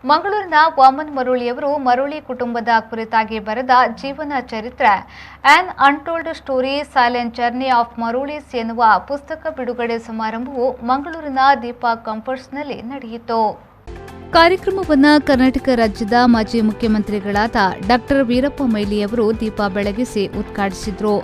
ಮಂಗಳೂರಿನ ವಾಮನ್ ಮರುಳಿಯವರು ಮರುಳಿ ಕುಟುಂಬದ ಕುರಿತಾಗಿ ಬರೆದ ಜೀವನ ಚರಿತ್ರೆ on untold story silent journey of Maruli's ಎನ್ನುವ ಪುಸ್ತಕ ಬಿಡುಗಡೆ ಸಮಾರಂಭವು ಮಂಗಳೂರಿನ ದೀಪಾ ಕಂಫರ್ಟ್ಸ್ನಲ್ಲಿ ನಡೆಯಿತು. ಕಾರ್ಯಕ್ರಮವನ್ನು ಕರ್ನಾಟಕ ರಾಜ್ಯದ ಮಾಜಿ ಮುಖ್ಯಮಂತ್ರಿಗಳಾದ ಡಾ. ವೀರಪ್ಪ ಮೊಯ್ಲಿಯವರು ದೀಪ ಬೆಳಗಿಸಿ ಉದ್ಘಾಟಿಸಿದರು.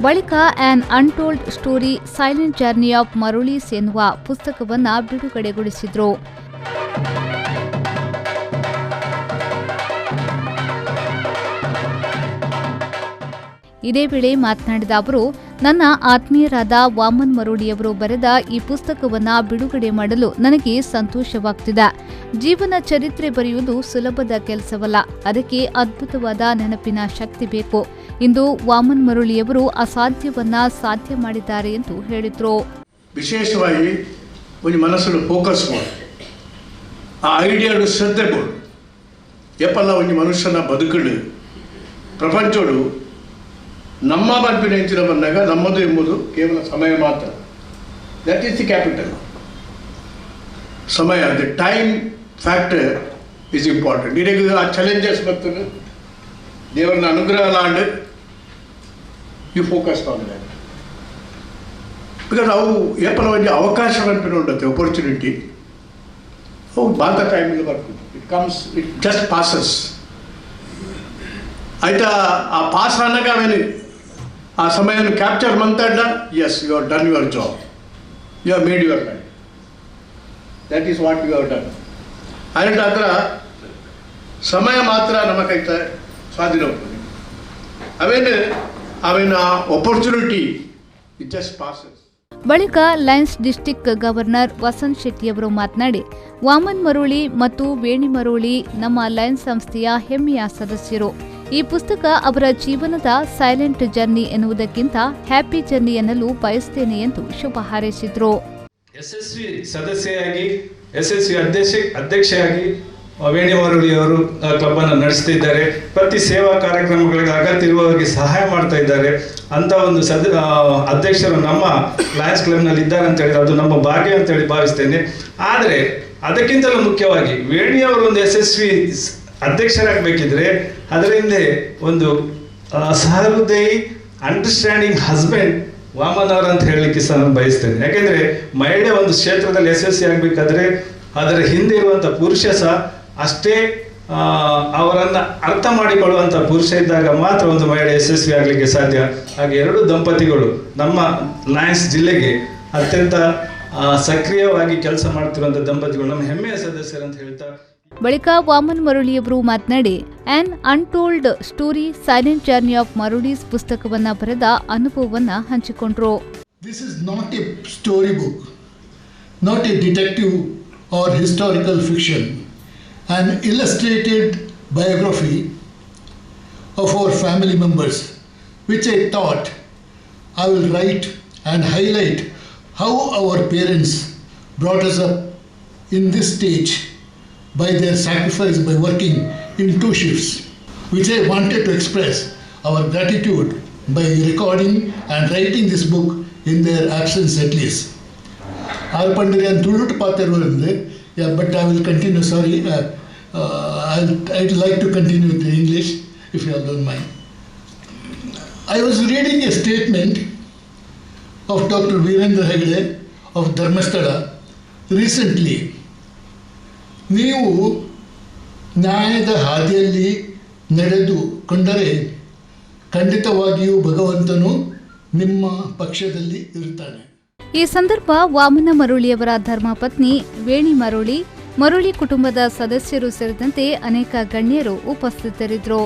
ಬಳಿಕ on untold story silent journey of Maruli's ಎನ್ನುವ ಪುಸ್ತಕವನ್ನು ಬಿಡುಗಡೆಗೊಳಿಸಿದರು. ಇದೇ ವೇಳೆ ಮಾತನಾಡಿದ ಅವರು, ನನ್ನ ಆತ್ಮೀಯರಾದ ವಾಮನ್ ಮರುಳಿಯವರು ಬರೆದ ಈ ಪುಸ್ತಕವನ್ನು ಬಿಡುಗಡೆ ಮಾಡಲು ನನಗೆ ಸಂತೋಷವಾಗುತ್ತಿದೆ. ಜೀವನ ಚರಿತ್ರೆ ಬರೆಯುವುದು ಸುಲಭದ ಕೆಲಸವಲ್ಲ, ಅದಕ್ಕೆ ಅದ್ಭುತವಾದ ನೆನಪಿನ ಶಕ್ತಿ ಬೇಕು. ಇಂದು ವಾಮನ್ ಮರುಳಿಯವರು ಅಸಾಧ್ಯವನ್ನ ಸಾಧ್ಯ ಮಾಡಿದ್ದಾರೆ ಎಂದು ಹೇಳಿದರು. ವಿಶೇಷವಾಗಿ ಒಂದು ಮನಸ್ಸನ್ನು ಫೋಕಸ್ ಮಾಡಿ ಆ ಐಡಿಯಾಡು ಶ್ರದ್ಧೆ ಕೊಡು ಎಪ್ಪಲ್ಲ ಒಂದು ಮನುಷ್ಯನ ಬದುಕಲು ಪ್ರಪಂಚಡು ನಮ್ಮ ಬದುಕಿನ ಹೆಂಚಿನ ಬಂದಾಗ ನಮ್ಮದು ಎಂಬುದು ಕೇವಲ ಸಮಯ ಮಾತ್ರ. That is the capital. ಸಮಯ, the time factor is important. ಇದಕ್ಕೆ ಆ ಚಾಲೆಂಜಸ್ ಬರ್ತದೆ, ದೇವರನ್ನ ಅನುಗ್ರಹ ಲಾಂಡ್ you focus on that because ಅವು ಏಪಲ ಒಂದು ಅವಕಾಶ ಉಂಟತೆ ಅಪರ್ಚುನಿಟಿ ಅವು ಬಾಂಧ ಟೈಮಲ್ಲಿ ಬರ್ತದೆ. ಇಟ್ ಜಸ್ಟ್ ಪಾಸಸ್ ಆಯ್ತಾ. ಆ ಪಾಸ್ ಆನಾಗ ಅವೇನು ಆ ಸಮಯವನ್ನು ಕ್ಯಾಪ್ಚರ್ ಮಾಡ್ತಾಡ, yes you are done your job, you are made your life, that is what you are done. And ಅದರ ಸಮಯ ಮಾತ್ರ ನಮ್ಮ ಕೈತ ಸ್ವಾಧೀನ ಹೋಗ್ತದೆ. ಅವೇನು ಆ ಅಪರ್ಚುನಿಟಿ ಇಟ್ ಜಸ್ಟ್ ಪಾಸಸ್. ಬಳಿಕ ಲಯನ್ಸ್ ಡಿಸ್ಟ್ರಿಕ್ಟ್ ಗವರ್ನರ್ ವಸಂತ್ ಶೆಟ್ಟಿಯವರು ಮಾತನಾಡಿ, ವಾಮನ್ ಮರುಳಿ ಮತ್ತು ವೇಣಿ ಮರುಳಿ ನಮ್ಮ ಲಯನ್ಸ್ ಸಂಸ್ಥೆಯ ಹೆಮ್ಮೆಯ ಸದಸ್ಯರು. ಈ ಪುಸ್ತಕ ಅವರ ಜೀವನದ ಸೈಲೆಂಟ್ ಜರ್ನಿ ಎನ್ನುವುದಕ್ಕಿಂತ ಹ್ಯಾಪಿ ಜರ್ನಿ ಎನ್ನಲು ಬಯಸುತ್ತೇನೆ ಎಂದು ಶುಭ ಹಾರೈಸಿದರು. ಯಶಸ್ವಿ ಸದಸ್ಯೆಯಾಗಿ, ಯಶಸ್ವಿ ಅಧ್ಯಕ್ಷೆಯಾಗಿ ವೇಣಿ ಮರುಳಿಯವರು ಕ್ಲಬ್ ಅನ್ನು ನಡೆಸ್ತಿದ್ದಾರೆ. ಪ್ರತಿ ಸೇವಾ ಕಾರ್ಯಕ್ರಮಗಳಿಗೆ ಅಗತ್ಯ ಇರುವವರಿಗೆ ಸಹಾಯ ಮಾಡ್ತಾ ಇದ್ದಾರೆ. ಅಂತ ಒಂದು ಅಧ್ಯಕ್ಷರು ನಮ್ಮ ಲಯನ್ಸ್ ಕ್ಲಬ್ನಲ್ಲಿ ಇದ್ದಾರೆ ಅಂತ ಹೇಳಿದ್ರೆ ಅದು ನಮ್ಮ ಭಾಗ್ಯ ಅಂತ ಹೇಳಿ ಭಾವಿಸ್ತೇನೆ. ಆದರೆ ಅದಕ್ಕಿಂತಲೂ ಮುಖ್ಯವಾಗಿ ವೇಣಿಯವರು ಒಂದು ಯಶಸ್ವಿ ಅಧ್ಯಕ್ಷರಾಗಬೇಕಿದ್ರೆ ಅದರ ಹಿಂದೆ ಒಂದು ಸಹೃದಯಿ ಅಂಡರ್ಸ್ಟ್ಯಾಂಡಿಂಗ್ ಹಸ್ಬೆಂಡ್ ವಾಮನ್ ಅವರು ಅಂತ ಹೇಳಲಿಕ್ಕೆ ಸಹ ನಾನು ಬಯಸ್ತೇನೆ. ಯಾಕೆಂದರೆ ಮಹಿಳೆ ಒಂದು ಕ್ಷೇತ್ರದಲ್ಲಿ ಯಶಸ್ವಿ ಆಗಬೇಕಾದ್ರೆ ಅದರ ಹಿಂದೆ ಇರುವಂಥ ಪುರುಷ ಸಹ ಅಷ್ಟೇ ಅವರನ್ನು ಅರ್ಥ ಮಾಡಿಕೊಳ್ಳುವಂಥ ಪುರುಷ ಇದ್ದಾಗ ಮಾತ್ರ ಒಂದು ಮಹಿಳೆ ಯಶಸ್ವಿ ಆಗಲಿಕ್ಕೆ ಸಾಧ್ಯ. ಹಾಗೆ ಎರಡು ದಂಪತಿಗಳು ನಮ್ಮ ಲಯನ್ಸ್ ಜಿಲ್ಲೆಗೆ ಅತ್ಯಂತ ಸಕ್ರಿಯವಾಗಿ ಕೆಲಸ ಮಾಡ್ತಿರುವಂಥ ದಂಪತಿಗಳು ನಮ್ಮ ಹೆಮ್ಮೆಯ ಸದಸ್ಯರು ಅಂತ ಹೇಳ್ತಾ, ಬಳಿಕ ವಾಮನ್ ಮರುಳಿಯವರು ಮಾತನಾಡಿ, on untold story silent journey of Maruli's ಪುಸ್ತಕವನ್ನು ಬರೆದ ಅನುಭವವನ್ನು ಹಂಚಿಕೊಂಡರು. This is not a story book, not a detective or historical fiction, an illustrated biography of our family members, which I thought I will write and highlight how our parents brought us up in this stage by their sacrifice by working in 2 shifts, which I wanted to express our gratitude by recording and writing this book in their absence at least. Arpandiriyan Tulut Pathiruvande, yeah, but I will continue, sorry, I'd like to continue with the English if you all don't mind. I was reading a statement of Dr. Virendra Hegde of Dharmasthala recently. ನೀವು ನ್ಯಾಯದ ಹಾದಿಯಲ್ಲಿ ನಡೆದುಕೊಂಡರೆ ಖಂಡಿತವಾಗಿಯೂ ಭಗವಂತನು ನಿಮ್ಮ ಪಕ್ಷದಲ್ಲಿ ಇರ್ತಾನೆ. ಈ ಸಂದರ್ಭ ವಾಮನ ಮರುಳಿಯವರ ಧರ್ಮಪತ್ನಿ ವೇಣಿ ಮರುಳಿ, ಮರುಳಿ ಕುಟುಂಬದ ಸದಸ್ಯರು ಸೇರಿದಂತೆ ಅನೇಕ ಗಣ್ಯರು ಉಪಸ್ಥಿತರಿದ್ದರು.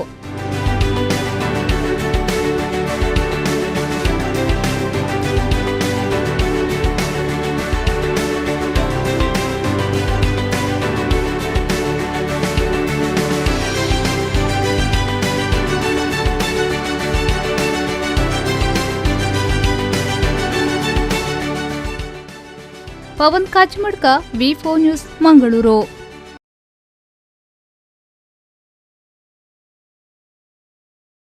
ಪವನ್ ಕಾಚಮಡ್ಕ, ವಿ4 ನ್ಯೂಸ್, ಮಂಗಳೂರು.